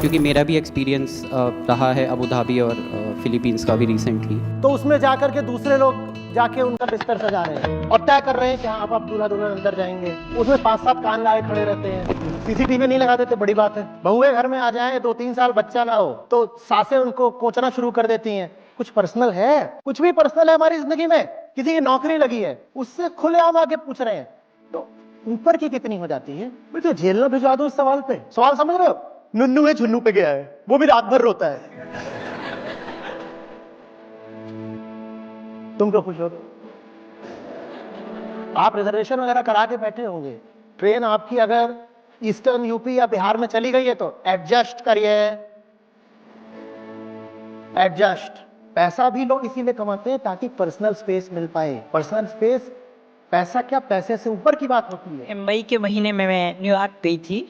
क्योंकि मेरा भी एक्सपीरियंस रहा है अबू धाबी और फिलीपींस का भी रिसेंटली। तो उसमें जाकर के दूसरे लोग जाके उनका बिस्तर सजा रहे हैं और तय कर रहे हैं कि हाँ अब आप दूल्हा दुल्हन अंदर जाएंगे। उसमें 5-7 कान लगाए खड़े रहते हैं, सीसीटीवी नहीं लगा देते, बड़ी बात है। बहुए घर में आ जाए, 2-3 साल बच्चा ना हो तो सासें उनको कोचना शुरू कर देती हैं। कुछ पर्सनल है, कुछ भी पर्सनल है हमारी जिंदगी में, किसी की नौकरी लगी है, उससे खुलेआम आके पूछ रहे हैं, तो ऊपर की कितनी हो जाती है। मैं तो जेल ना भिजवा दो इस सवाल पे। सवाल समझ रहे हो? नुन्नू है झुन्नू पे गया है, वो भी रात भर रोता है, तुम क्यों खुश हो? आप रिजर्वेशन वगैरह करा के बैठे होंगे, ट्रेन आपकी अगर ईस्टर्न यूपी या बिहार में चली गई है तो एडजस्ट करिए, एडजस्ट। पैसा भी लोग इसीलिए कमाते हैं ताकि पर्सनल स्पेस मिल पाए। पर्सनल स्पेस, पैसा क्या, पैसे से ऊपर की बात होती है। मई के महीने में मैं न्यूयॉर्क गई थी,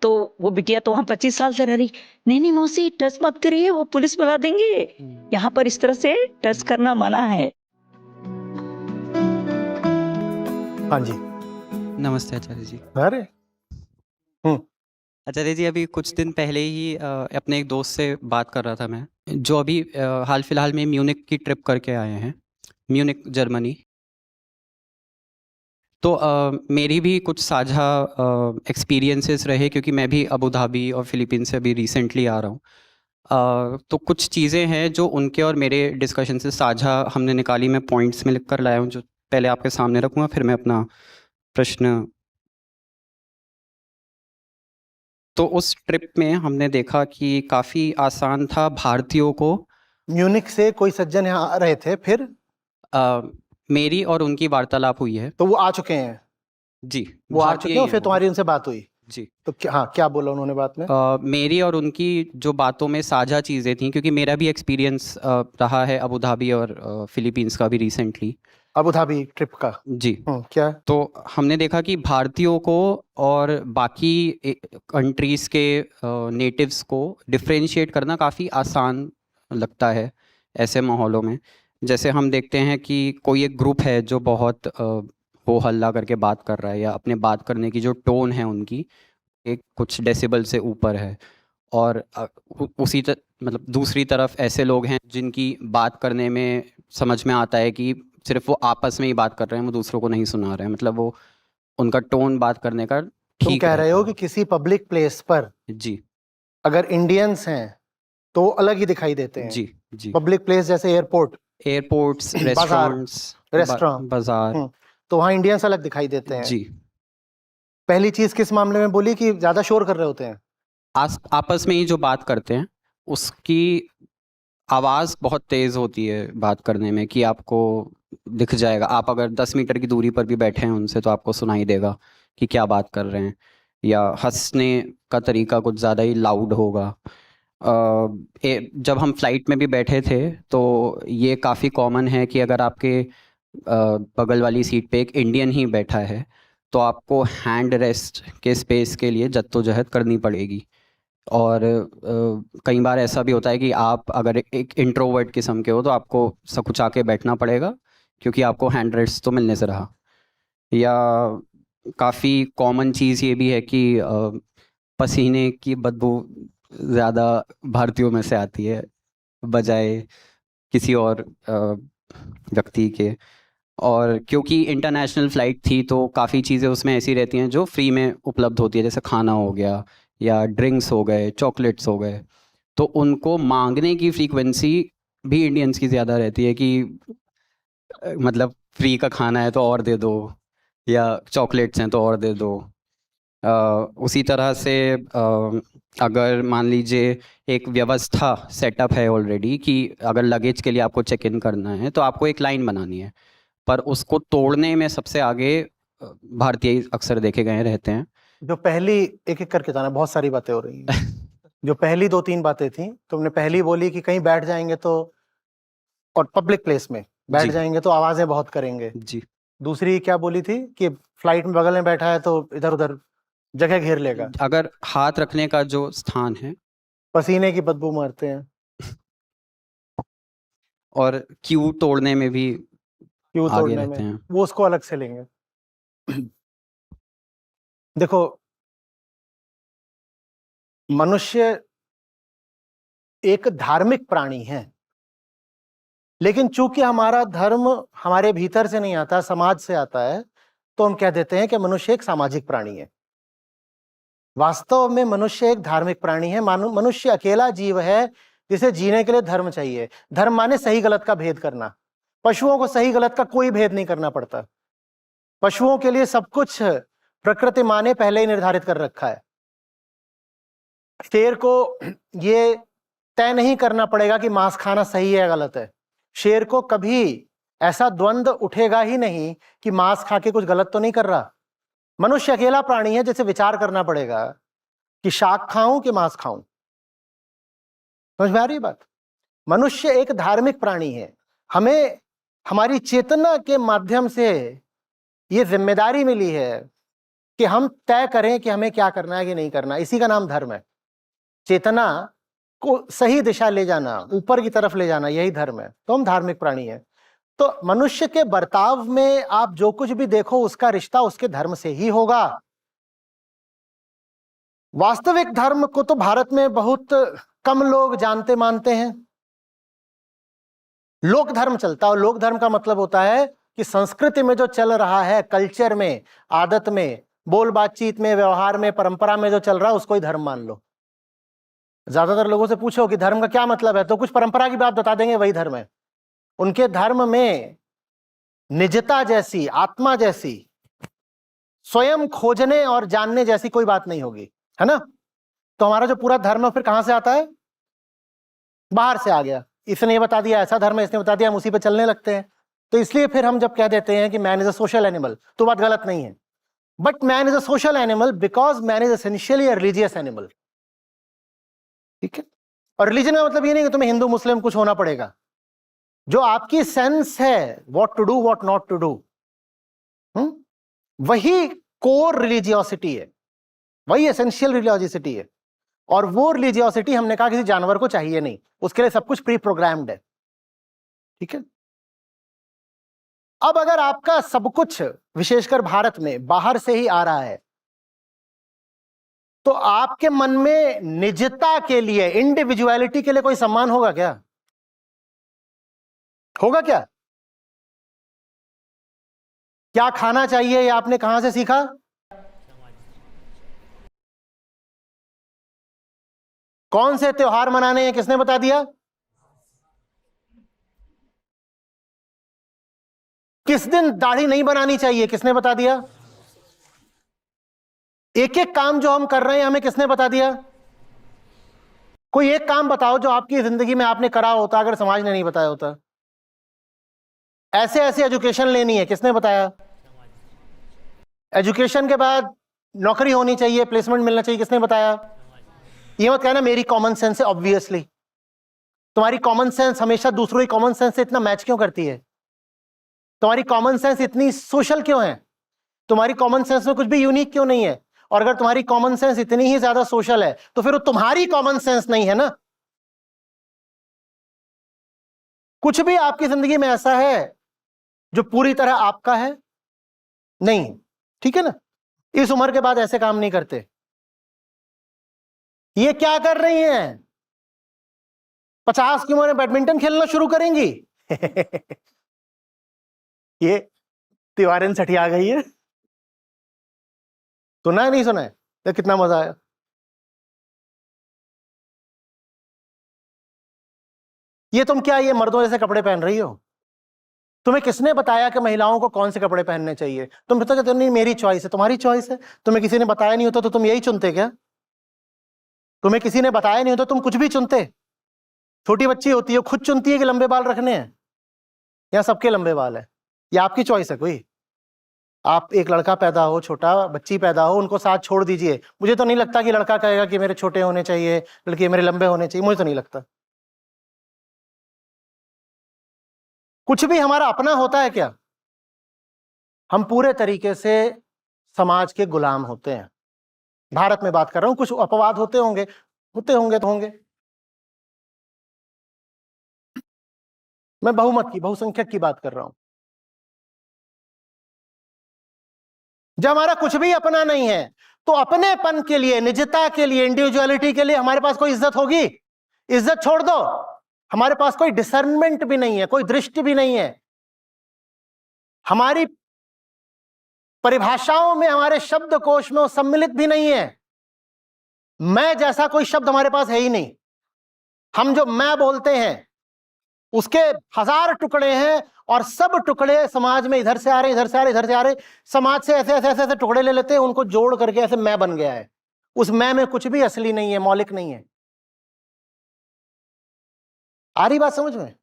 तो वो बिटिया तो वहाँ 25 साल से रह रही। नहीं नहीं मौसी, टच मत करिए, वो पुलिस बुला देंगे, यहाँ पर इस तरह से टच करना मना है। हाँ जी, नमस्ते आचार्य जी। अरे आचार्य जी, अभी कुछ दिन पहले ही अपने एक दोस्त से बात कर रहा था मैं, जो अभी हाल फिलहाल में म्यूनिक की ट्रिप करके आए हैं, म्यूनिक जर्मनी। तो मेरी भी कुछ साझा एक्सपीरियंसेस रहे, क्योंकि मैं भी अबू धाबी और फिलीपींस से अभी रिसेंटली आ रहा हूँ। तो कुछ चीज़ें हैं जो उनके और मेरे डिस्कशन से साझा हमने निकाली, मैं पॉइंट्स में लिख कर लाया हूँ, जो पहले आपके सामने रखूँगा, फिर मैं अपना प्रश्न। तो उस ट्रिप में हमने देखा कि काफ़ी आसान था भारतीयों को। म्यूनिक से कोई सज्जन यहाँ आ रहे थे, फिर मेरी और उनकी वार्तालाप हुई है। तो वो आ चुके हैं, जी, वो आ भारतीय चुके ही हैं, हैं फिर वो। तुम्हारी उनसे बात हुई। जी। तो क्या, हाँ, क्या बोला उन्होंने बात में? मेरी और उनकी जो बातों में साझा चीज़ें थी, क्योंकि मेरा भी एक्सपीरियंस रहा है अबू धाबी और फिलीपींस का भी रिसेंटली। अबू धाबी ट्रिप का। जी। क्या? तो हमने देखा कि भारतीयों को और बाकी कंट्रीज़ के नेटिव्स को डिफरेंशिएट करना काफ़ी आसान लगता है ऐसे माहौलों में। जैसे हम देखते हैं कि कोई एक ग्रुप है जो बहुत हो हल्ला करके बात कर रहा है, या अपने बात करने की जो टोन है उनकी एक कुछ डेसिबल से ऊपर है, और मतलब दूसरी तरफ ऐसे लोग हैं जिनकी बात करने में समझ में आता है कि सिर्फ वो आपस में ही बात कर रहे हैं, वो दूसरों को नहीं सुना रहे हैं, मतलब वो उनका टोन बात करने का तुम ठीक कह रहे हो रहता कि किसी पब्लिक प्लेस पर है। जी अगर इंडियंस हैं तो अलग ही दिखाई देते हैं। जी जी। पब्लिक प्लेस जैसे एयरपोर्ट, एयरपोर्ट्स, बाजार, रेस्टोरेंट्स, रेस्टोरेंट, बाजार। तो वहाँ इंडियंस अलग दिखाई देते हैं। जी। पहली चीज किस मामले में बोली कि ज्यादा शोर कर रहे होते हैं? आपस में ही जो बात करते हैं उसकी आवाज़ बहुत तेज़ होती है बात करने में, कि आपको दिख जाएगा, आप अगर 10 मीटर की दूरी पर भी बैठे हैं उनसे तो आपको सुनाई देगा कि क्या बात कर रहे हैं। या हंसने का तरीका कुछ ज़्यादा ही लाउड होगा। जब हम फ्लाइट में भी बैठे थे तो ये काफ़ी कॉमन है कि अगर आपके बगल वाली सीट पे एक इंडियन ही बैठा है तो आपको हैंड रेस्ट के स्पेस के लिए जद्दोजहद करनी पड़ेगी। और कई बार ऐसा भी होता है कि आप अगर एक इंट्रोवर्ट किस्म के हो तो आपको सकुचा के बैठना पड़ेगा, क्योंकि आपको हैंड रेस्ट तो मिलने से रहा। या काफ़ी कॉमन चीज़ ये भी है कि पसीने की बदबू ज़्यादा भारतीयों में से आती है बजाय किसी और व्यक्ति के। और क्योंकि इंटरनेशनल फ़्लाइट थी तो काफ़ी चीज़ें उसमें ऐसी रहती हैं जो फ्री में उपलब्ध होती है, जैसे खाना हो गया या ड्रिंक्स हो गए, चॉकलेट्स हो गए। तो उनको मांगने की फ्रीक्वेंसी भी इंडियंस की ज़्यादा रहती है कि मतलब फ्री का खाना है तो और दे दो, या चॉकलेट्स हैं तो और दे दो। उसी तरह से अगर मान लीजिए एक व्यवस्था सेटअप है ऑलरेडी कि अगर लगेज के लिए आपको चेक इन करना है तो आपको एक लाइन बनानी है, पर उसको तोड़ने में सबसे आगे भारतीय अक्सर देखे गए रहते हैं। जो पहली, एक एक करके जाना, बहुत सारी बातें हो रही हैं। जो पहली 2-3 बातें थी, तुमने पहली बोली कि कहीं बैठ जाएंगे तो, और पब्लिक प्लेस में बैठ जी जाएंगे तो आवाजें बहुत करेंगे। जी। दूसरी क्या बोली थी कि फ्लाइट में बगल में बैठा है तो इधर उधर जगह घेर लेगा, अगर हाथ रखने का जो स्थान है, पसीने की बदबू मारते हैं, और क्यू तोड़ने में भी क्यों आगे तोड़ने रहते में, हैं। वो उसको अलग से लेंगे। देखो, मनुष्य एक धार्मिक प्राणी हैं, लेकिन चूंकि हमारा धर्म हमारे भीतर से नहीं आता, समाज से आता है, तो हम कह देते हैं कि मनुष्य एक सामाजिक प्राणी है। वास्तव में मनुष्य एक धार्मिक प्राणी है। मनुष्य अकेला जीव है जिसे जीने के लिए धर्म चाहिए। धर्म माने सही गलत का भेद करना। पशुओं को सही गलत का कोई भेद नहीं करना पड़ता। पशुओं के लिए सब कुछ प्रकृति माँ ने पहले ही निर्धारित कर रखा है। शेर को ये तय नहीं करना पड़ेगा कि मांस खाना सही है या गलत है। शेर को कभी ऐसा द्वंद्व उठेगा ही नहीं कि मांस खा के कुछ गलत तो नहीं कर रहा। मनुष्य अकेला प्राणी है जिसे विचार करना पड़ेगा कि शाक खाऊं कि मांस खाऊं। समझ में आ रही बात? मनुष्य एक धार्मिक प्राणी है। हमें हमारी चेतना के माध्यम से ये जिम्मेदारी मिली है कि हम तय करें कि हमें क्या करना है कि नहीं करना। इसी का नाम धर्म है। चेतना को सही दिशा ले जाना, ऊपर की तरफ ले जाना, यही धर्म है। तो हम धार्मिक प्राणी हैं। तो मनुष्य के बर्ताव में आप जो कुछ भी देखो उसका रिश्ता उसके धर्म से ही होगा। वास्तविक धर्म को तो भारत में बहुत कम लोग जानते मानते हैं। लोक धर्म चलता है, और लोक धर्म का मतलब होता है कि संस्कृति में जो चल रहा है, कल्चर में, आदत में, बोल बातचीत में, व्यवहार में, परंपरा में जो चल रहा है उसको ही धर्म मान लो। ज्यादातर लोगों से पूछो कि धर्म का क्या मतलब है, तो कुछ परंपरा की बात बता देंगे, वही धर्म है। उनके धर्म में निजता जैसी, आत्मा जैसी, स्वयं खोजने और जानने जैसी कोई बात नहीं होगी, है ना। तो हमारा जो पूरा धर्म फिर कहां से आता है? बाहर से आ गया। इसने ये बता दिया ऐसा धर्म है, इसने बता दिया, हम उसी पे चलने लगते हैं। तो इसलिए फिर हम जब कह देते हैं कि man is a social animal, तो बात गलत नहीं है। But man is a social animal because man is essentially a religious animal. ठीक है। और रिलीजन का मतलब ये नहीं कि तुम्हें हिंदू मुस्लिम कुछ होना पड़ेगा। जो आपकी सेंस है, what to do what not to do, वही कोर रिलीजियोसिटी है, वही एसेंशियल रिलीजियोसिटी है। और वो रिलीजियोसिटी हमने कहा किसी जानवर को चाहिए नहीं, उसके लिए सब कुछ प्री प्रोग्राम्ड है। ठीक है। अब अगर आपका सब कुछ विशेषकर भारत में बाहर से ही आ रहा है, तो आपके मन में निजता के लिए, इंडिविजुअलिटी के लिए कोई सम्मान होगा क्या? होगा क्या? क्या खाना चाहिए ये आपने कहां से सीखा? कौन से त्योहार मनाने हैं किसने बता दिया? किस दिन दाढ़ी नहीं बनानी चाहिए किसने बता दिया? एक एक काम जो हम कर रहे हैं हमें किसने बता दिया? कोई एक काम बताओ जो आपकी जिंदगी में आपने करा होता अगर समाज ने नहीं बताया होता। ऐसे ऐसे एजुकेशन लेनी है, किसने बताया? एजुकेशन के बाद नौकरी होनी चाहिए, प्लेसमेंट मिलना चाहिए, किसने बताया? ये मत कहना मेरी कॉमन सेंस है। ऑब्वियसली तुम्हारी कॉमन सेंस हमेशा दूसरों की कॉमन सेंस से इतना मैच क्यों करती है? तुम्हारी कॉमन सेंस इतनी सोशल क्यों है? तुम्हारी कॉमन सेंस में कुछ भी यूनिक क्यों नहीं है? और अगर तुम्हारी कॉमन सेंस इतनी ही ज्यादा सोशल है तो फिर वो तुम्हारी कॉमन सेंस नहीं है ना। कुछ भी आपकी जिंदगी में ऐसा है जो पूरी तरह आपका है नहीं, ठीक है ना। इस उम्र के बाद ऐसे काम नहीं करते। ये क्या कर रही हैं? 50 की उम्र में बैडमिंटन खेलना शुरू करेंगी। ये तिवारी सठी आ गई है। सुना है नहीं सुना है? तो कितना मजा आया। ये तुम क्या ये मर्दों जैसे कपड़े पहन रही हो? तुम्हें किसने बताया कि महिलाओं को कौन से कपड़े पहनने चाहिए? तुम कहते हो नहीं मेरी चॉइस है। तुम्हारी चॉइस है। तुम्हें किसी ने बताया नहीं होता तो तुम यही चुनते क्या? तुम्हें किसी ने बताया नहीं होता तुम कुछ भी चुनते? छोटी बच्ची होती है खुद चुनती है कि लंबे बाल रखने हैं या सबके लंबे बाल है। ये आपकी चॉइस है। कोई आप एक लड़का पैदा हो, छोटा बच्ची पैदा हो, उनको साथ छोड़ दीजिए। मुझे तो नहीं लगता कि लड़का कहेगा कि मेरे छोटे होने चाहिए, लड़की मेरे लंबे होने चाहिए। मुझे तो नहीं लगता। कुछ भी हमारा अपना होता है क्या? हम पूरे तरीके से समाज के गुलाम होते हैं। भारत में बात कर रहा हूं, कुछ अपवाद होते होंगे तो होंगे। मैं बहुमत की, बहुसंख्यक की बात कर रहा हूं। जब हमारा कुछ भी अपना नहीं है तो अपनेपन के लिए, निजता के लिए, इंडिविजुअलिटी के लिए हमारे पास कोई इज्जत होगी? इज्जत छोड़ दो, हमारे पास कोई डिसर्नमेंट भी नहीं है, कोई दृष्टि भी नहीं है, हमारी परिभाषाओं में, हमारे शब्दकोश में वो सम्मिलित भी नहीं है। मैं जैसा कोई शब्द हमारे पास है ही नहीं। हम जो मैं बोलते हैं उसके 1000 टुकड़े हैं, और सब टुकड़े समाज में इधर से आ रहे, इधर से आ रहे, इधर से आ रहे, समाज से ऐसे ऐसे ऐसे ऐसे टुकड़े ले लेते हैं, उनको जोड़ करके ऐसे मैं बन गया है। उस मैं में कुछ भी असली नहीं है, मौलिक नहीं है। आ रही बात समझ में?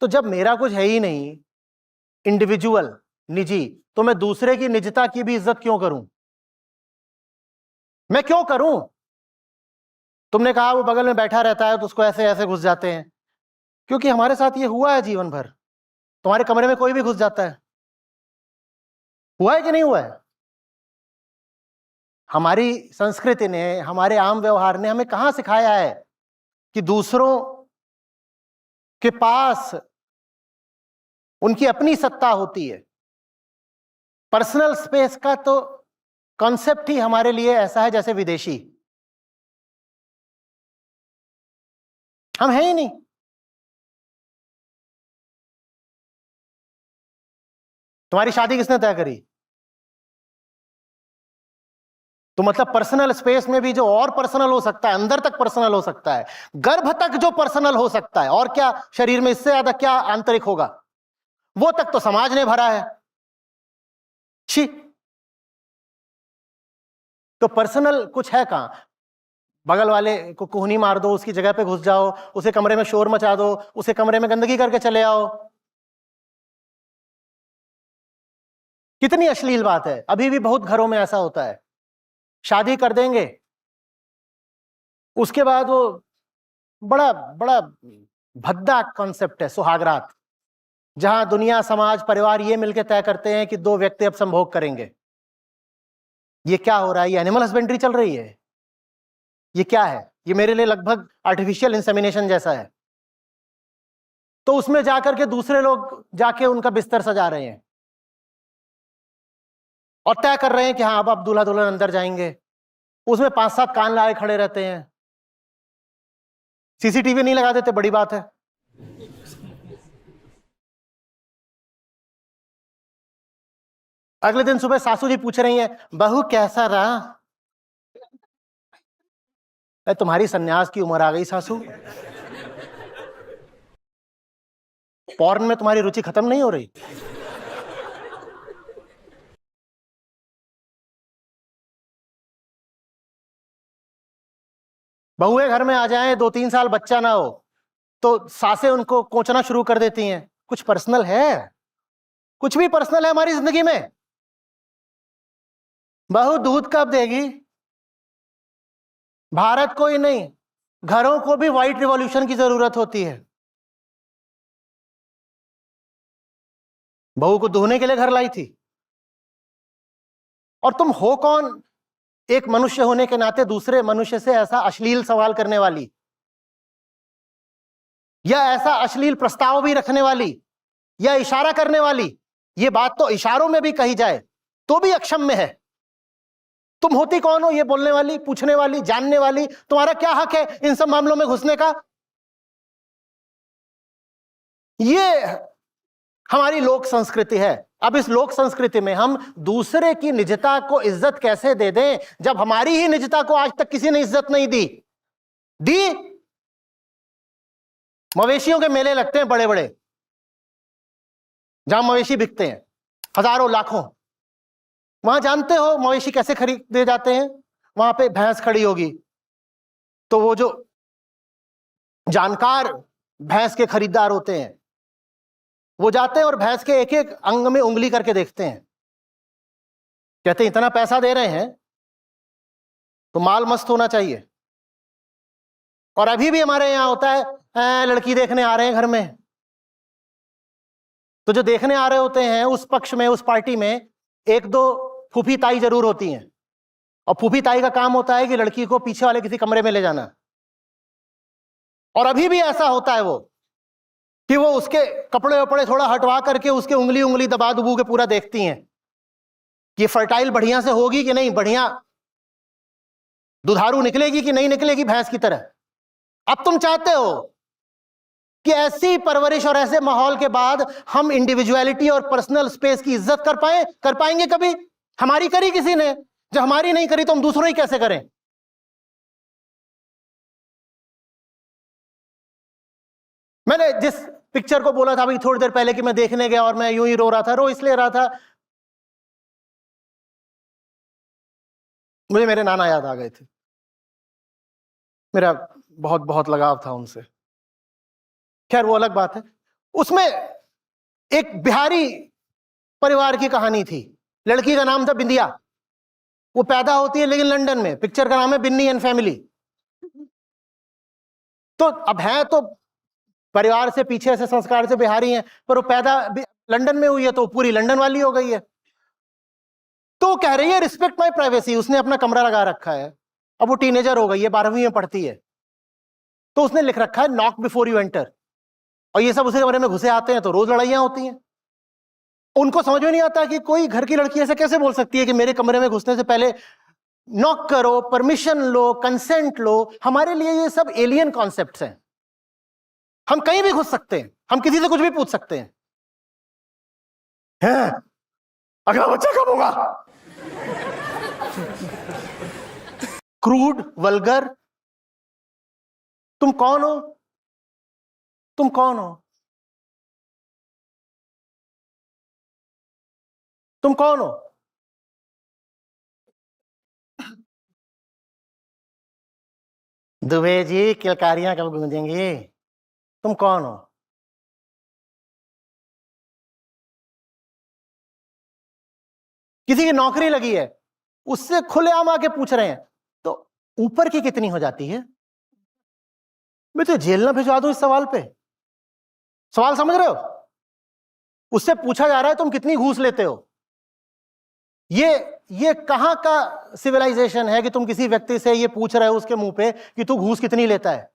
तो जब मेरा कुछ है ही नहीं, इंडिविजुअल, निजी, तो मैं दूसरे की निजता की भी इज्जत क्यों करूं? मैं क्यों करूं? तुमने कहा वो बगल में बैठा रहता है तो उसको ऐसे ऐसे घुस जाते हैं, क्योंकि हमारे साथ ये हुआ है जीवन भर। तुम्हारे कमरे में कोई भी घुस जाता है, हुआ है कि नहीं हुआ है? हमारी संस्कृति ने, हमारे आम व्यवहार ने हमें कहां सिखाया है कि दूसरों के पास उनकी अपनी सत्ता होती है। पर्सनल स्पेस का तो कॉन्सेप्ट ही हमारे लिए ऐसा है जैसे विदेशी। हम हैं ही नहीं। तुम्हारी शादी किसने तय करी? तो मतलब पर्सनल स्पेस में भी जो और पर्सनल हो सकता है, अंदर तक पर्सनल हो सकता है, गर्भ तक जो पर्सनल हो सकता है, और क्या शरीर में इससे ज्यादा क्या आंतरिक होगा, वो तक तो समाज ने भरा है। छी। तो पर्सनल कुछ है कहां? बगल वाले को कुहनी मार दो, उसकी जगह पे घुस जाओ, उसे कमरे में शोर मचा दो, उसे कमरे में गंदगी करके चले आओ। कितनी अश्लील बात है। अभी भी बहुत घरों में ऐसा होता है। शादी कर देंगे, उसके बाद वो बड़ा बड़ा भद्दा कॉन्सेप्ट है सुहागरात, जहां दुनिया, समाज, परिवार ये मिलकर तय करते हैं कि 2 व्यक्ति अब संभोग करेंगे। ये क्या हो रहा है? ये एनिमल हस्बेंड्री चल रही है। ये क्या है? ये मेरे लिए लगभग आर्टिफिशियल इंसेमिनेशन जैसा है। तो उसमें जाकर के दूसरे लोग जाके उनका बिस्तर सजा रहे हैं और तय कर रहे हैं कि हाँ अब दूल्हा दुल्हन अंदर जाएंगे। उसमें 5-7 कान लगाए खड़े रहते हैं। सीसीटीवी नहीं लगा देते, बड़ी बात है। अगले दिन सुबह सासू जी पूछ रही हैं, बहू कैसा रहा? तुम्हारी सन्यास की उम्र आ गई सासू, पॉर्न में तुम्हारी रुचि खत्म नहीं हो रही? बहुएं घर में आ जाएं, 2-3 साल बच्चा ना हो तो सासें उनको कोचना शुरू कर देती हैं। कुछ पर्सनल है? कुछ भी पर्सनल है हमारी जिंदगी में? बहू दूध कब देगी? भारत को ही नहीं, घरों को भी व्हाइट रिवॉल्यूशन की जरूरत होती है। बहू को धोने के लिए घर लाई थी। और तुम हो कौन एक मनुष्य होने के नाते दूसरे मनुष्य से ऐसा अश्लील सवाल करने वाली, या ऐसा अश्लील प्रस्ताव भी रखने वाली, या इशारा करने वाली? ये बात तो इशारों में भी कही जाए तो भी अक्षम्य है। तुम होती कौन हो ये बोलने वाली, पूछने वाली, जानने वाली? तुम्हारा क्या हक है इन सब मामलों में घुसने का? ये हमारी लोक संस्कृति है। अब इस लोक संस्कृति में हम दूसरे की निजता को इज्जत कैसे दे दें, जब हमारी ही निजता को आज तक किसी ने इज्जत नहीं दी? मवेशियों के मेले लगते हैं बड़े बड़े, जहां मवेशी बिकते हैं हजारों लाखों। वहां जानते हो मवेशी कैसे खरीदे जाते हैं? वहां पे भैंस खड़ी होगी तो वो जो जानकार भैंस के खरीदार होते हैं वो जाते हैं और भैंस के एक एक अंग में उंगली करके देखते हैं। कहते हैं इतना पैसा दे रहे हैं तो माल मस्त होना चाहिए। और अभी भी हमारे यहां होता है, लड़की देखने आ रहे हैं घर में, तो जो देखने आ रहे होते हैं उस पक्ष में, उस पार्टी में 1-2 फूफी ताई जरूर होती हैं। और फूफी ताई का काम होता है कि लड़की को पीछे वाले किसी कमरे में ले जाना। और अभी भी ऐसा होता है वो कि वो उसके कपड़े वपड़े थोड़ा हटवा करके उसके उंगली उंगली दबा दुबू के पूरा देखती हैं कि फर्टाइल बढ़िया से होगी कि नहीं, बढ़िया दुधारू निकलेगी कि नहीं निकलेगी भैंस की तरह। अब तुम चाहते हो कि ऐसी परवरिश और ऐसे माहौल के बाद हम इंडिविजुअलिटी और पर्सनल स्पेस की इज्जत कर पाएंगे कभी? हमारी करी किसी ने, जब हमारी नहीं करी तो हम दूसरों ही कैसे करें? मैंने जिस पिक्चर को बोला था अभी थोड़ी देर पहले कि मैं देखने गया और मैं यूं ही रो रहा था, रो इसलिए रहा था, मुझे मेरे नाना याद आ गए थे। मेरा बहुत बहुत लगाव था उनसे। खैर वो अलग बात है। उसमें एक बिहारी परिवार की कहानी थी। लड़की का नाम था बिंदिया। वो पैदा होती है लेकिन लंदन में। पिक्चर का नाम है बिन्नी एंड फैमिली। तो अब है तो परिवार से, पीछे से संस्कार से बिहारी हैं, पर वो पैदा लंदन में हुई है तो पूरी लंदन वाली हो गई है। तो कह रही है रिस्पेक्ट माय प्राइवेसी। उसने अपना कमरा लगा रखा है। अब वो टीनेजर हो गई है, 12वीं में पढ़ती है। तो उसने लिख रखा है नॉक बिफोर यू एंटर। और ये सब उसे कमरे में घुसे आते हैं तो रोज लड़ाइयां होती हैं। उनको समझ में नहीं आता कि कोई घर की लड़की ऐसे कैसे बोल सकती है कि मेरे कमरे में घुसने से पहले नॉक करो, परमिशन लो, कंसेंट लो। हमारे लिए ये सब एलियन कॉन्सेप्ट्स हैं। हम कहीं भी घुस सकते हैं, हम किसी से कुछ भी पूछ सकते हैं। अगला बच्चा कब होगा? Crude, vulgar. तुम कौन हो? तुम कौन हो? तुम कौन हो? दुबे जी किलकारियां कब गूंजेंगी? तुम कौन हो? किसी की नौकरी लगी है, उससे खुलेआम आके पूछ रहे हैं तो ऊपर की कितनी हो जाती है? मैं तो जेल ना भिजवा दूं इस सवाल पे। सवाल समझ रहे हो? उससे पूछा जा रहा है तुम कितनी घूस लेते हो। ये कहां का सिविलाइजेशन है कि तुम किसी व्यक्ति से ये पूछ रहे हो उसके मुंह पे कि तू घूस कितनी लेता है?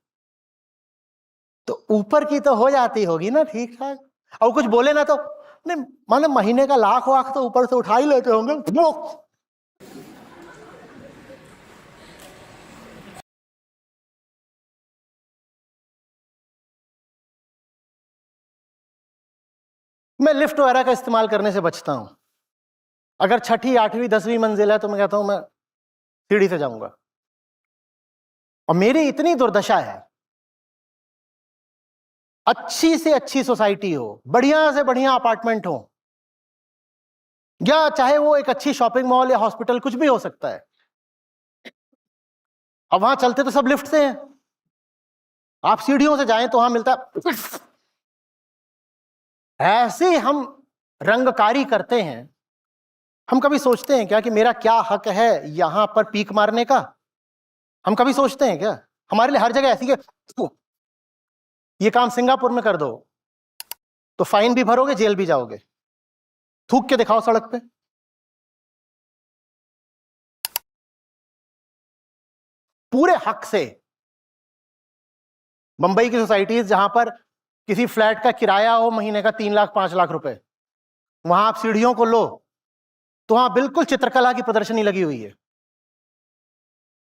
तो ऊपर की तो हो जाती होगी ना ठीक ठाक। और कुछ बोले ना तो नहीं, माने महीने का लाख वाख तो ऊपर से उठा ही लेते होंगे। मैं लिफ्ट वगैरह का इस्तेमाल करने से बचता हूं। अगर छठी, 8वीं, 10वीं मंजिल है तो मैं कहता हूं मैं सीढ़ी से जाऊंगा। और मेरी इतनी दुर्दशा है, अच्छी से अच्छी सोसाइटी हो, बढ़िया से बढ़िया अपार्टमेंट हो, या चाहे वो एक अच्छी शॉपिंग मॉल या हॉस्पिटल, कुछ भी हो सकता है। अब वहां चलते तो सब लिफ्ट से हैं। आप सीढ़ियों से जाएं तो वहां मिलता है। ऐसे हम रंगकारी करते हैं। हम कभी सोचते हैं क्या कि मेरा क्या हक है यहां पर पीक मारने का? हम कभी सोचते हैं क्या? हमारे लिए हर जगह ऐसी है, ये काम सिंगापुर में कर दो तो फाइन भी भरोगे, जेल भी जाओगे। थूक के दिखाओ सड़क पे। पूरे हक से मुंबई की सोसाइटीज जहां पर किसी फ्लैट का किराया हो महीने का 3 लाख 5 लाख रुपए, वहां आप सीढ़ियों को लो तो वहां बिल्कुल चित्रकला की प्रदर्शनी लगी हुई है।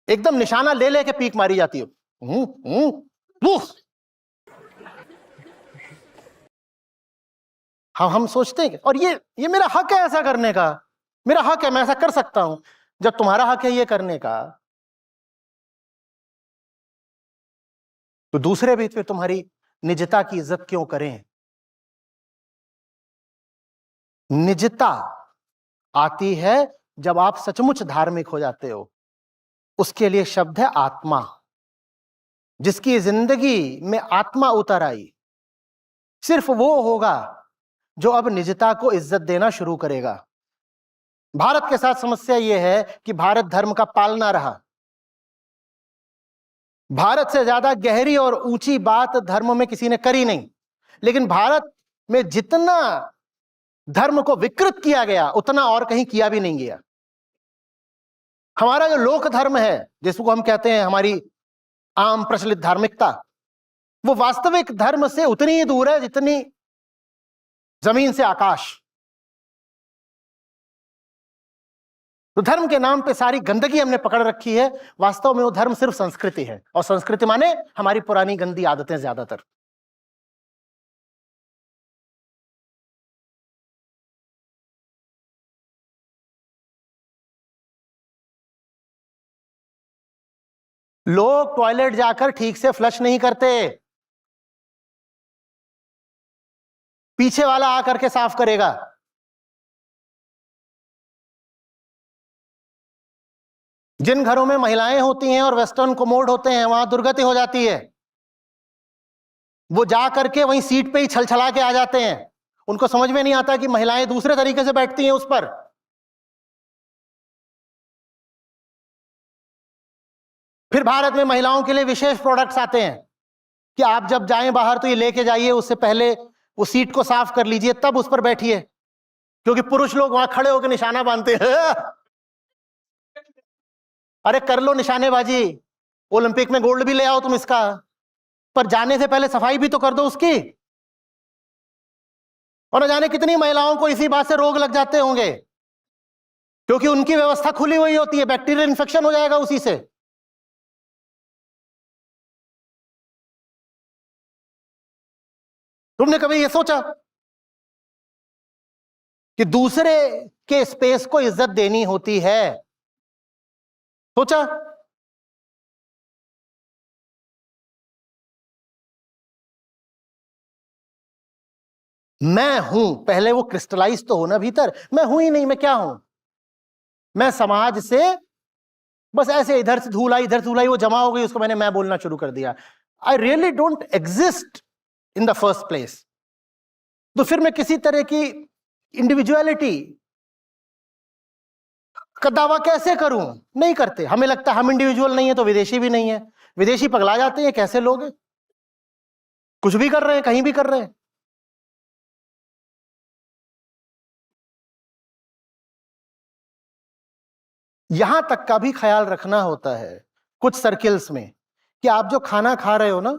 एकदम निशाना ले लेके पीक मारी जाती हो। हम सोचते हैं और ये मेरा हक है ऐसा करने का। मेरा हक है, मैं ऐसा कर सकता हूं। जब तुम्हारा हक है ये करने का तो दूसरे भी फिर तुम्हारी निजता की इज्जत क्यों करें? निजता आती है जब आप सचमुच धार्मिक हो जाते हो। उसके लिए शब्द है आत्मा। जिसकी जिंदगी में आत्मा उतर आई, सिर्फ वो होगा जो अब निजता को इज्जत देना शुरू करेगा। भारत के साथ समस्या यह है कि भारत धर्म का पालना रहा। भारत से ज्यादा गहरी और ऊंची बात धर्म में किसी ने करी नहीं। लेकिन भारत में जितना धर्म को विकृत किया गया उतना और कहीं किया भी नहीं गया। हमारा जो लोक धर्म है, जिसको हम कहते हैं हमारी आम प्रचलित धार्मिकता, वो वास्तविक धर्म से उतनी ही दूर है जितनी जमीन से आकाश। तो धर्म के नाम पे सारी गंदगी हमने पकड़ रखी है। वास्तव में वो धर्म सिर्फ संस्कृति है, और संस्कृति माने हमारी पुरानी गंदी आदतें ज्यादातर। लोग टॉयलेट जाकर ठीक से फ्लश नहीं करते, पीछे वाला आकर के साफ करेगा। जिन घरों में महिलाएं होती हैं और वेस्टर्न कोमोड होते हैं, वहां दुर्गति हो जाती है। वो जा करके वहीं सीट पे ही छलछला के आ जाते हैं। उनको समझ में नहीं आता कि महिलाएं दूसरे तरीके से बैठती हैं उस पर। फिर भारत में महिलाओं के लिए विशेष प्रोडक्ट्स आते हैं कि आप जब जाएं बाहर तो ये लेके जाइए, उससे पहले वो सीट को साफ कर लीजिए, तब उस पर बैठिए, क्योंकि पुरुष लोग वहां खड़े होकर निशाना बांधते हैं। अरे कर लो निशानेबाजी, ओलंपिक में गोल्ड भी ले आओ तुम इसका, पर जाने से पहले सफाई भी तो कर दो उसकी। और न जाने कितनी महिलाओं को इसी बात से रोग लग जाते होंगे, क्योंकि उनकी व्यवस्था खुली हुई होती है, बैक्टीरियल इन्फेक्शन हो जाएगा उसी से। तुमने कभी ये सोचा कि दूसरे के स्पेस को इज्जत देनी होती है? सोचा? मैं हूं, पहले वो क्रिस्टलाइज तो हो ना भीतर। मैं हूं ही नहीं, मैं क्या हूं? मैं समाज से बस ऐसे इधर से धूल आई, इधर धूल आई, वो जमा हो गई, उसको मैंने मैं बोलना शुरू कर दिया। I really don't exist in the first place. तो फिर मैं किसी तरह की इंडिविजुअलिटी का दावा कैसे करूं? नहीं करते। हमें लगता है हम इंडिविजुअल नहीं है तो विदेशी भी नहीं है। विदेशी पगला जाते हैं, कैसे लोग हैं, कुछ भी कर रहे हैं, कहीं भी कर रहे हैं। यहां तक का भी ख्याल रखना होता है कुछ सर्किल्स में कि आप जो खाना खा रहे हो ना,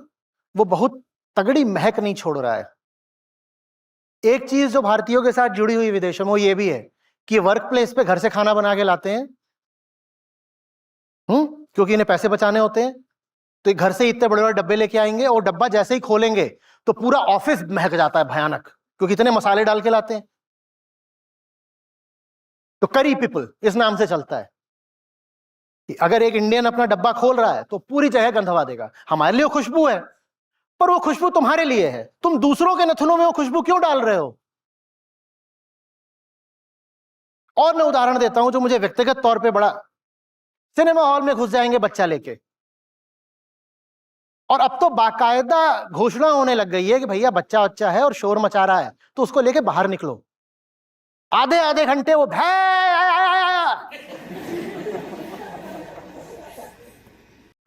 वो बहुत तगड़ी महक नहीं छोड़ रहा है। एक चीज जो भारतीयों के साथ जुड़ी हुई विदेशों में वो ये भी है कि वर्क प्लेस पे घर से खाना बना के लाते हैं, क्योंकि इन्हें पैसे बचाने होते हैं। तो घर से इतने बड़े बड़े डब्बे लेके आएंगे, और डब्बा जैसे ही खोलेंगे तो पूरा ऑफिस महक जाता है भयानक, क्योंकि इतने मसाले डाल के लाते हैं। तो करी पीपल इस नाम से चलता है कि अगर एक इंडियन अपना डब्बा खोल रहा है तो पूरी जगह गंध हवा देगा। हमारे लिए खुशबू है, पर वो खुशबू तुम्हारे लिए है। तुम दूसरों के नथुनों में वो खुशबू क्यों डाल रहे हो? और मैं उदाहरण देता हूं जो मुझे व्यक्तिगत तौर पे बड़ा। सिनेमा हॉल में घुस जाएंगे बच्चा लेके, और अब तो बाकायदा घोषणा होने लग गई है कि भैया बच्चा बच्चा है और शोर मचा रहा है तो उसको लेके बाहर निकलो। आधे आधे घंटे वो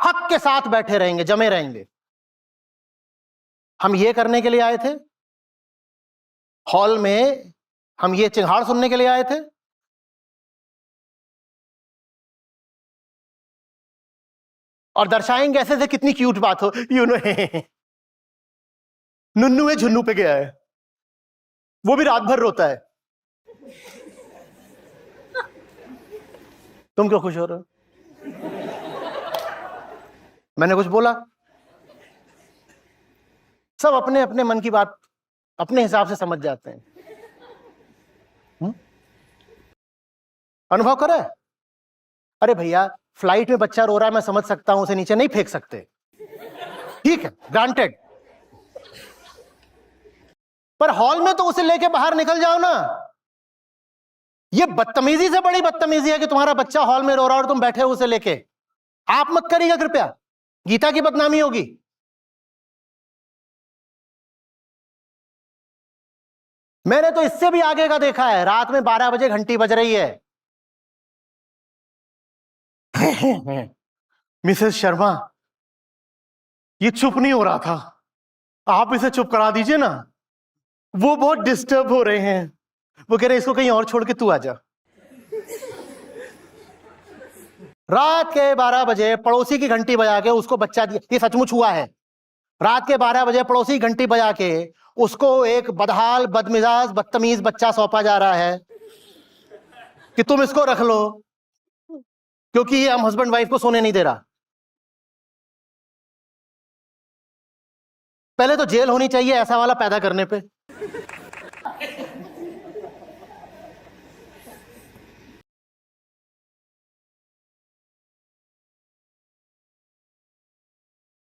हक के साथ बैठे रहेंगे, जमे रहेंगे। हम ये करने के लिए आए थे हॉल में, हम ये चिंगाड़ सुनने के लिए आए थे? और दर्शाएंगे ऐसे से कितनी क्यूट बात हो, यू नो। नुन्नू है झुन्नू पे गया है, वो भी रात भर रोता है। तुम क्यों खुश हो रहे हो? मैंने कुछ बोला? सब अपने अपने मन की बात अपने हिसाब से समझ जाते हैं। अनुभव करा है? अरे भैया फ्लाइट में बच्चा रो रहा है, मैं समझ सकता हूं, उसे नीचे नहीं फेंक सकते, ठीक है, ग्रांटेड। पर हॉल में तो उसे लेके बाहर निकल जाओ ना। ये बदतमीजी से बड़ी बदतमीजी है कि तुम्हारा बच्चा हॉल में रो रहा है और तुम बैठे हो उसे लेके। आप मत करिएगा कृपया, गीता की बदनामी होगी। मैंने तो इससे भी आगे का देखा है। रात में 12 बजे घंटी बज रही है, मिसेस शर्मा ये चुप नहीं हो रहा था, आप इसे चुप करा दीजिए ना, वो बहुत डिस्टर्ब हो रहे हैं। वो कह रहे इसको कहीं और छोड़ के तू आ जा। रात के 12 बजे पड़ोसी की घंटी बजा के उसको बच्चा दिया, ये सचमुच हुआ है। रात के 12 बजे पड़ोसी की घंटी बजा के उसको एक बदहाल बदमिजाज बदतमीज बच्चा सौंपा जा रहा है कि तुम इसको रख लो। क्योंकि ये हम हस्बैंड वाइफ को सोने नहीं दे रहा। पहले तो जेल होनी चाहिए ऐसा वाला पैदा करने पे।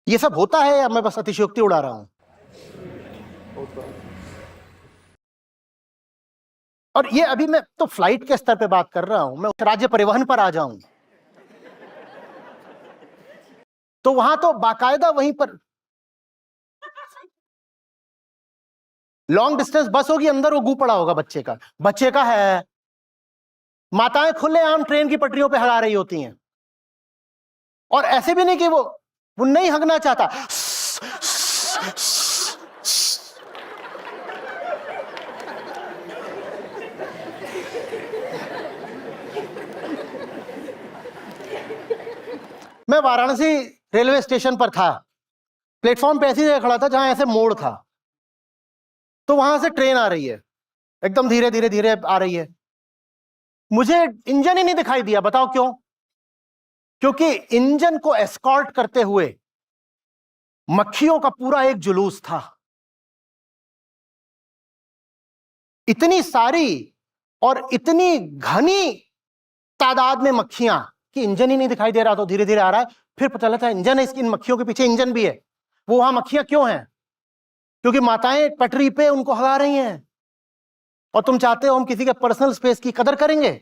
ये सब होता है या मैं बस अतिशयोक्ति उड़ा रहा हूं? और ये अभी मैं तो फ्लाइट के स्तर पे बात कर रहा हूं, मैं राज्य परिवहन पर आ जाऊं तो वहां तो बाकायदा वहीं पर लॉन्ग डिस्टेंस बस होगी, अंदर वो गू पड़ा होगा बच्चे का है। माताएं खुलेआम ट्रेन की पटरियों पे हगा रही होती हैं, और ऐसे भी नहीं कि वो नहीं हगना चाहता। मैं वाराणसी रेलवे स्टेशन पर था, प्लेटफॉर्म पे ऐसी जगह खड़ा था जहां ऐसे मोड़ था, तो वहां से ट्रेन आ रही है, एकदम धीरे धीरे धीरे आ रही है। मुझे इंजन ही नहीं दिखाई दिया, बताओ क्यों? क्योंकि इंजन को एस्कॉर्ट करते हुए मक्खियों का पूरा एक जुलूस था। इतनी सारी और इतनी घनी तादाद में मक्खियां कि इंजन ही नहीं दिखाई दे रहा, तो धीरे धीरे आ रहा है। फिर पता चला इंजन है, इसकी इन मक्खियों के पीछे इंजन भी है। वो वहां मक्खियां क्यों हैं? क्योंकि माताएं पटरी पे उनको हगा रही हैं, और तुम चाहते हो हम किसी के पर्सनल स्पेस की कदर करेंगे?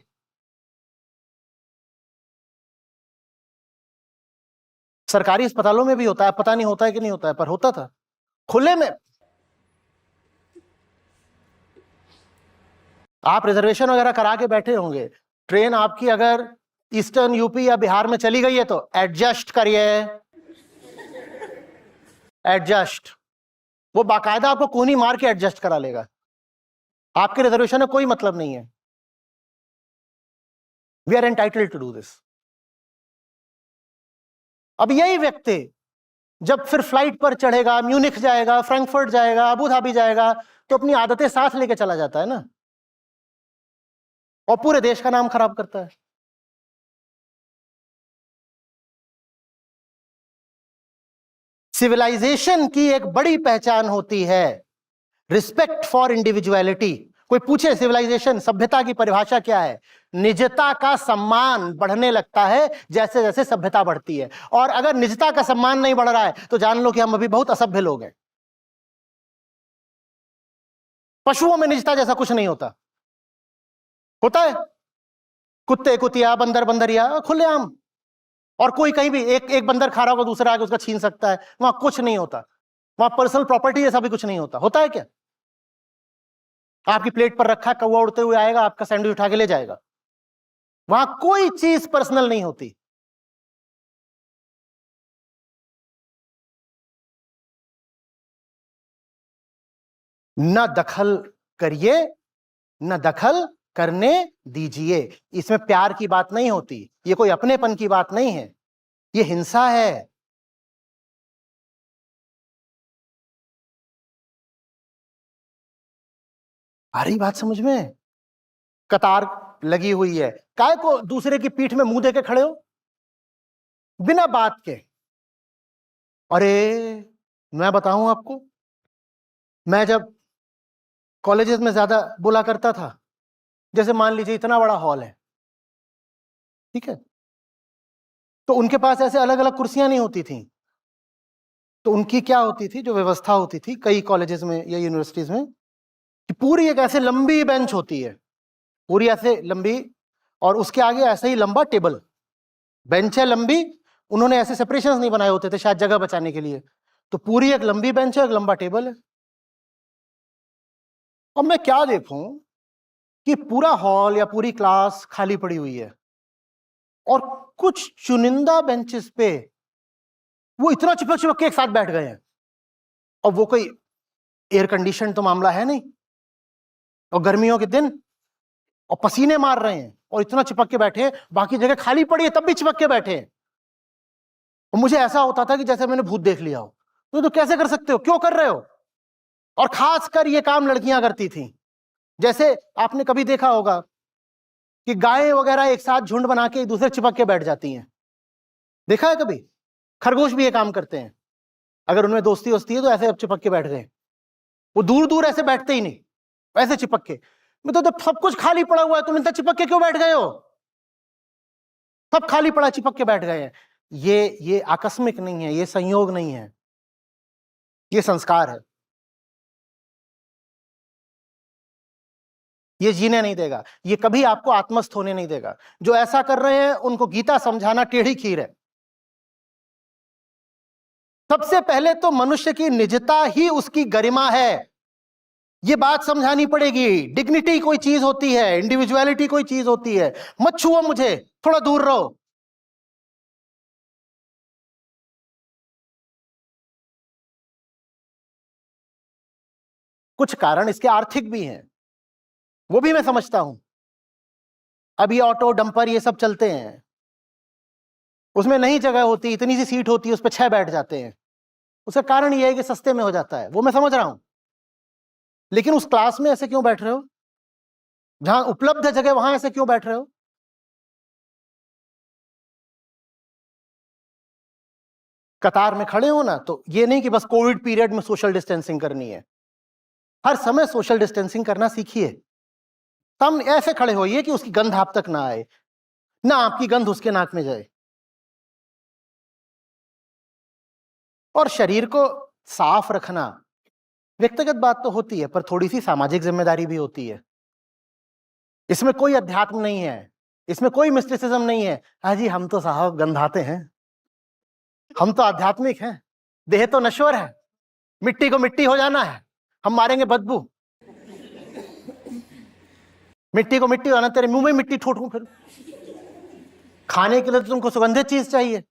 सरकारी अस्पतालों में भी होता है, पता नहीं होता है कि नहीं होता है, पर होता था खुले में। आप रिजर्वेशन वगैरह करा के बैठे होंगे, ट्रेन आपकी अगर ईस्टर्न यूपी या बिहार में चली गई है तो एडजस्ट करिए, एडजस्ट। वो बाकायदा आपको कोनी मार के एडजस्ट करा लेगा। आपके रिजर्वेशन में कोई मतलब नहीं है। We are entitled to do this. अब यही व्यक्ति जब फिर फ्लाइट पर चढ़ेगा, म्यूनिख जाएगा, फ्रैंकफर्ट जाएगा, अबू धाबी जाएगा, तो अपनी आदतें साथ लेके चला जाता है ना, और पूरे देश का नाम खराब करता है। सिविलाइजेशन की एक बड़ी पहचान होती है रिस्पेक्ट फॉर इंडिविजुअलिटी। कोई पूछे सिविलाइजेशन, सभ्यता की परिभाषा क्या है? निजता का सम्मान बढ़ने लगता है जैसे जैसे सभ्यता बढ़ती है। और अगर निजता का सम्मान नहीं बढ़ रहा है तो जान लो कि हम अभी बहुत असभ्य लोग हैं। पशुओं में निजता जैसा कुछ नहीं होता। होता है कुत्ते कुतिया, बंदर बंदरिया, खुलेआम। और कोई कहीं भी एक बंदर खा रहा होगा, दूसरा आके उसका छीन सकता है, वहां कुछ नहीं होता। वहां पर्सनल प्रॉपर्टी जैसा भी कुछ नहीं होता। होता है क्या? आपकी प्लेट पर रखा कौवा उड़ते हुए आएगा, आपका सैंडविच उठा के ले जाएगा। वहां कोई चीज पर्सनल नहीं होती। न दखल करिए, न दखल करने दीजिए। इसमें प्यार की बात नहीं होती, ये कोई अपनेपन की बात नहीं है, ये हिंसा है। आ रही बात समझ में? कतार लगी हुई है, काय को दूसरे की पीठ में मुंह देके खड़े हो बिना बात के? अरे मैं बताऊं आपको, मैं जब कॉलेजेस में ज्यादा बोला करता था, जैसे मान लीजिए इतना बड़ा हॉल है, ठीक है, तो उनके पास ऐसे अलग अलग कुर्सियां नहीं होती थी। तो उनकी क्या होती थी, जो व्यवस्था होती थी कई कॉलेजेस में या यूनिवर्सिटीज में, कि पूरी एक ऐसे लंबी बेंच होती है, पूरी ऐसे लंबी, और उसके आगे ऐसे ही लंबा टेबल। बेंच है लंबी, उन्होंने ऐसे सेपरेशंस नहीं बनाए होते थे शायद जगह बचाने के लिए, तो पूरी एक लंबी बेंच है, एक लंबा टेबल है। अब मैं क्या देखूं कि पूरा हॉल या पूरी क्लास खाली पड़ी हुई है, और कुछ चुनिंदा बेंचेस पे वो इतना चिपक चिपक के एक साथ बैठ गए हैं। और वो कोई एयर कंडीशन तो मामला है नहीं, और गर्मियों के दिन, और पसीने मार रहे हैं, और इतना चिपक के बैठे हैं, बाकी जगह खाली पड़ी है तब भी चिपक के बैठे हैं। और मुझे ऐसा होता था कि जैसे मैंने भूत देख लिया हो। तो कैसे कर सकते हो, क्यों कर रहे हो? और खासकर ये काम लड़कियां करती थी। जैसे आपने कभी देखा होगा कि गायें वगैरह एक साथ झुंड बना के एक दूसरे चिपक के बैठ जाती हैं। देखा है कभी? खरगोश भी ये काम करते हैं। अगर उनमें दोस्ती वोस्ती है तो ऐसे अब चिपक के बैठ गए। वो दूर दूर ऐसे बैठते ही नहीं, ऐसे चिपक के। मैं तो सब कुछ खाली पड़ा हुआ है, तुम इतना चिपक के क्यों बैठ गए हो? सब खाली पड़ा, चिपक के बैठ गए हैं। ये आकस्मिक नहीं है, ये संयोग नहीं है, ये संस्कार है। ये जीने नहीं देगा, ये कभी आपको आत्मस्थ होने नहीं देगा। जो ऐसा कर रहे हैं उनको गीता समझाना टेढ़ी खीर है। सबसे पहले तो मनुष्य की निजता ही उसकी गरिमा है, ये बात समझानी पड़ेगी। डिग्निटी कोई चीज होती है, इंडिविजुअलिटी कोई चीज होती है। मत छुओ मुझे, थोड़ा दूर रहो। कुछ कारण इसके आर्थिक भी हैं, वो भी मैं समझता हूं। अब ये ऑटो डंपर ये सब चलते हैं, उसमें नहीं जगह होती, इतनी सी सीट होती है, उस पर 6 बैठ जाते हैं। उसका कारण ये है कि सस्ते में हो जाता है, वो मैं समझ रहा हूं। लेकिन उस क्लास में ऐसे क्यों बैठ रहे हो? जहां उपलब्ध है जगह वहां ऐसे क्यों बैठ रहे हो? कतार में खड़े हो ना, तो ये नहीं कि बस कोविड पीरियड में सोशल डिस्टेंसिंग करनी है। हर समय सोशल डिस्टेंसिंग करना सीखिए। हम ऐसे खड़े होइए कि उसकी गंध आप तक ना आए, ना आपकी गंध उसके नाक में जाए। और शरीर को साफ रखना व्यक्तिगत बात तो होती है, पर थोड़ी सी सामाजिक जिम्मेदारी भी होती है। इसमें कोई अध्यात्म नहीं है, इसमें कोई मिस्टिसिज्म नहीं है। हाँ जी, हम तो साहब गंधाते हैं, हम तो आध्यात्मिक हैं, देह तो नश्वर है, मिट्टी को मिट्टी हो जाना है, हम मारेंगे बदबू। मिट्टी को मिट्टी होना, तेरे मुंह में मिट्टी ठोठूं फिर। खाने के लिए तो तुमको सुगंधित चीज चाहिए,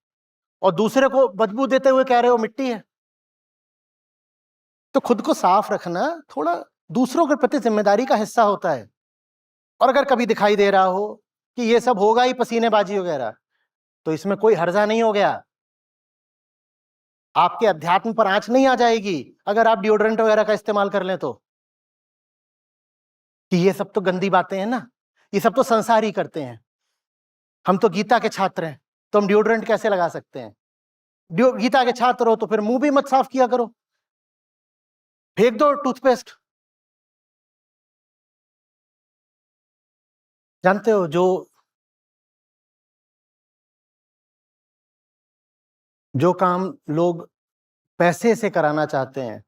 और दूसरे को बदबू देते हुए कह रहे हो मिट्टी है। तो खुद को साफ रखना थोड़ा दूसरों के प्रति जिम्मेदारी का हिस्सा होता है। और अगर कभी दिखाई दे रहा हो कि ये सब होगा ही, पसीनेबाजी वगैरह, तो इसमें कोई हर्जा नहीं हो गया। आपके अध्यात्म पर आंच नहीं आ जाएगी अगर आप डिओड्रेंट वगैरह का इस्तेमाल कर लें तो। कि ये सब तो गंदी बातें हैं ना, ये सब तो संसार ही करते हैं। हम तो गीता के छात्र हैं, तो हम डिओड्रेंट कैसे लगा सकते हैं? गीता के छात्र हो तो फिर मुंह भी मत साफ किया करो, फेंक दो टूथपेस्ट। जानते हो, जो काम लोग पैसे से कराना चाहते हैं,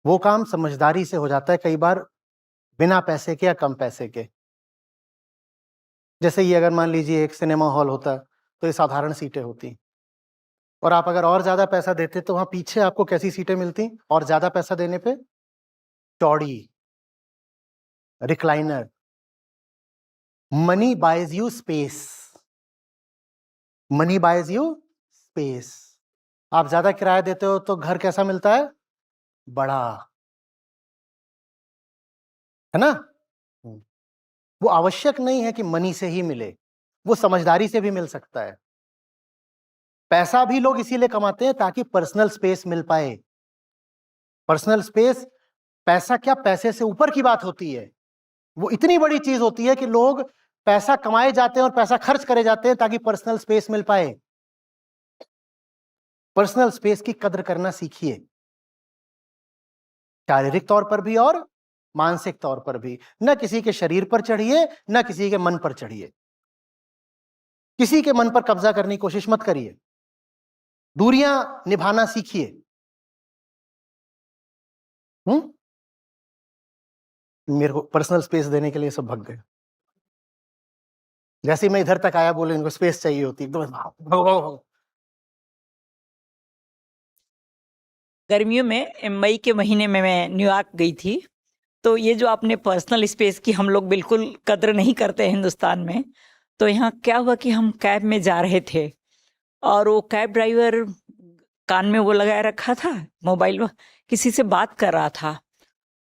वो काम समझदारी से हो जाता है कई बार, बिना पैसे के या कम पैसे के। जैसे ये अगर मान लीजिए एक सिनेमा हॉल होता तो ये साधारण सीटें होती, और आप अगर और ज्यादा पैसा देते तो वहां पीछे आपको कैसी सीटें मिलती? और ज्यादा पैसा देने पे चौड़ी, recliner. Money buys you space, money buys you space. आप ज्यादा किराया देते हो तो घर कैसा मिलता है? बड़ा, है ना? वो आवश्यक नहीं है कि मनी से ही मिले, वो समझदारी से भी मिल सकता है। पैसा भी लोग इसीलिए कमाते हैं ताकि पर्सनल स्पेस मिल पाए। पर्सनल स्पेस, पैसा क्या, पैसे से ऊपर की बात होती है। वो इतनी बड़ी चीज होती है कि लोग पैसा कमाए जाते हैं और पैसा खर्च करे जाते हैं ताकि पर्सनल स्पेस मिल पाए। पर्सनल स्पेस की कदर करना सीखिए, शारीरिक तौर पर भी और मानसिक तौर पर भी। न किसी के शरीर पर चढ़िए, न किसी के मन पर चढ़िए। किसी के मन पर कब्जा करने की कोशिश मत करिए, दूरियां निभाना सीखिए। मेरे को पर्सनल स्पेस देने के लिए सब भग गए। जैसे ही मैं इधर तक आया, बोले इनको स्पेस चाहिए होती एकदम। गर्मियों में मई के महीने में मैं न्यूयॉर्क गई थी। तो ये जो आपने पर्सनल स्पेस की हम लोग बिल्कुल कद्र नहीं करते हिंदुस्तान में। तो यहाँ क्या हुआ कि हम कैब में जा रहे थे, और वो कैब ड्राइवर कान में वो लगाए रखा था मोबाइल, किसी से बात कर रहा था,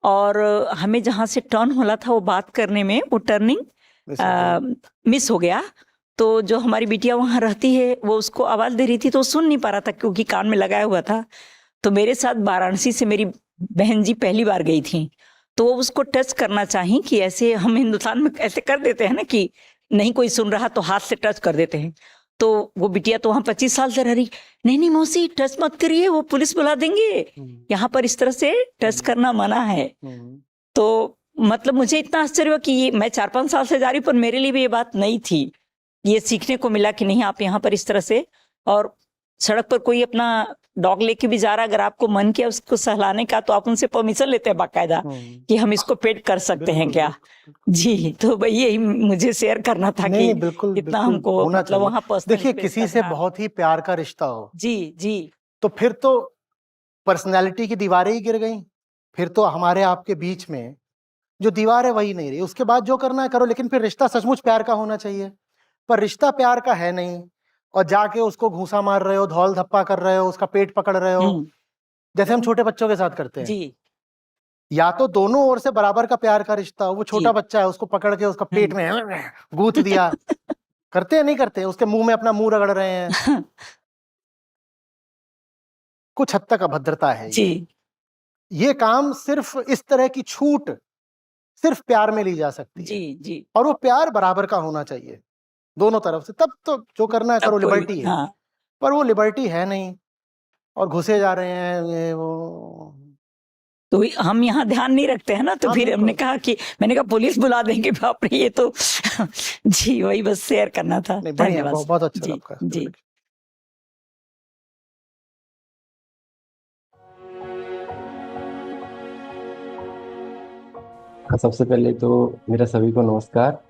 और हमें जहाँ से टर्न होना था वो बात करने में वो टर्निंग मिस हो गया। तो जो हमारी बिटिया वहाँ रहती है वो उसको आवाज़ दे रही थी, तो वो सुन नहीं पा रहा था क्योंकि कान में लगाया हुआ था। तो मेरे साथ वाराणसी से मेरी बहन जी पहली बार गई थी, तो वो उसको टच करना चाहिए कि ऐसे हम हिंदुस्तान में ऐसे कर देते हैं ना कि नहीं कोई सुन रहा तो हाथ से टच कर देते हैं। तो वो बिटिया तो वहाँ 25 साल से रह रही, नहीं नहीं मौसी टच मत करिए, वो पुलिस बुला देंगे, यहाँ पर इस तरह से टच करना मना है। तो मतलब मुझे इतना आश्चर्य हुआ कि ये मैं 4-5 साल से जा रही हूँ, पर मेरे लिए भी ये बात नई थी। ये सीखने को मिला कि नहीं आप यहाँ पर इस तरह से, और सड़क पर कोई अपना डॉग लेके भी जा रहा, अगर आपको मन किया उसको सहलाने का तो आप उनसे परमिशन लेते हैं बाकायदा कि हम इसको पेट कर सकते हैं क्या। जी, तो भाई यही मुझे शेयर करना था कि नहीं बिल्कुल इतना बिल्कुल हमको होना मतलब चाहिए। वहाँ पर्सनल देखिए स्पेस किसी का से था। बहुत ही प्यार का रिश्ता हो जी जी तो फिर तो पर्सनैलिटी की दीवारें ही गिर गई, फिर तो हमारे आपके बीच में जो दीवार है वही नहीं रही। उसके बाद जो करना है करो, लेकिन फिर रिश्ता सचमुच प्यार का होना चाहिए। पर रिश्ता प्यार का है नहीं और जाके उसको घूंसा मार रहे हो, धौल धप्पा कर रहे हो, उसका पेट पकड़ रहे हो, जैसे हम छोटे बच्चों के साथ करते हैं। जी या तो दोनों ओर से बराबर का प्यार का रिश्ता हो, वो छोटा बच्चा है उसको पकड़ के उसका पेट में गूंथ दिया, करते हैं नहीं करते, उसके मुंह में अपना मुंह रगड़ रहे हैं। कुछ हद तक अभद्रता है जी ये काम सिर्फ इस तरह की छूट सिर्फ प्यार में ली जा सकती है, जी जी और वो प्यार बराबर का होना चाहिए दोनों तरफ से, तब तो जो करना है तब करो, कोई लिबर्टी है। हाँ पर वो लिबर्टी है नहीं और घुसे जा रहे हैं ये वो। तो हम यहाँ ध्यान नहीं रखते हैं ना, तो हाँ, फिर हमने बिल्कुल। कहा कि मैंने कहा पुलिस बुला देंगे, बाप रे ये तो जी वही बस शेयर करना था। नहीं बढ़िया, धन्यवाद बहुत बहुत अच्छा जी आपका। जी। सबसे पहले तो मेरा सभी को नमस्कार।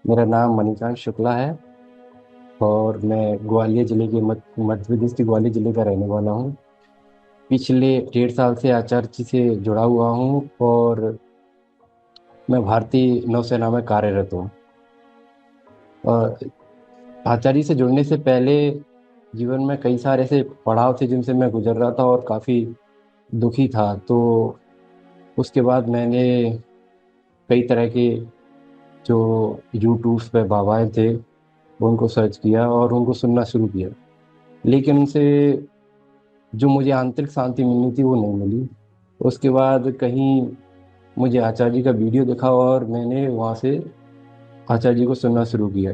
मेरा नाम मणिकांत शुक्ला है और मैं ग्वालियर जिले के मध्य प्रदेश के ग्वालियर जिले का रहने वाला हूँ। पिछले 1.5 साल से आचार्य जी से जुड़ा हुआ हूँ और मैं भारतीय नौसेना में कार्यरत हूँ। और आचार्य जी से जुड़ने से पहले जीवन में कई सारे ऐसे पड़ाव थे जिनसे मैं गुजर रहा था और काफ़ी दुखी था। तो उसके बाद मैंने कई तरह के जो यूट्यूब पे बाबाएँ थे उनको सर्च किया और उनको सुनना शुरू किया, लेकिन उनसे जो मुझे आंतरिक शांति मिलनी थी वो नहीं मिली। उसके बाद कहीं मुझे आचार्य जी का वीडियो दिखा और मैंने वहाँ से आचार्य जी को सुनना शुरू किया।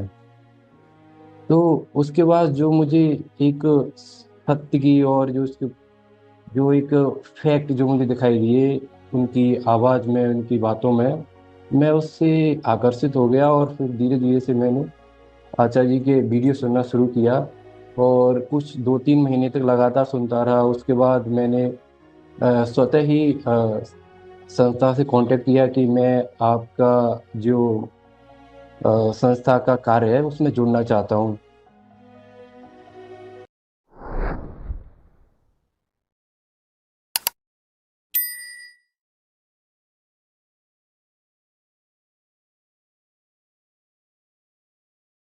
तो उसके बाद जो मुझे एक सत्य की और जो एक फैक्ट जो मुझे दिखाई दिए उनकी आवाज़ में, उनकी बातों में, मैं उससे आकर्षित हो गया और फिर धीरे-धीरे से मैंने आचार्य जी के वीडियो सुनना शुरू किया और कुछ 2-3 महीने तक लगातार सुनता रहा। उसके बाद मैंने स्वतः ही संस्था से कांटेक्ट किया कि मैं आपका जो संस्था का कार्य है उसमें जुड़ना चाहता हूँ।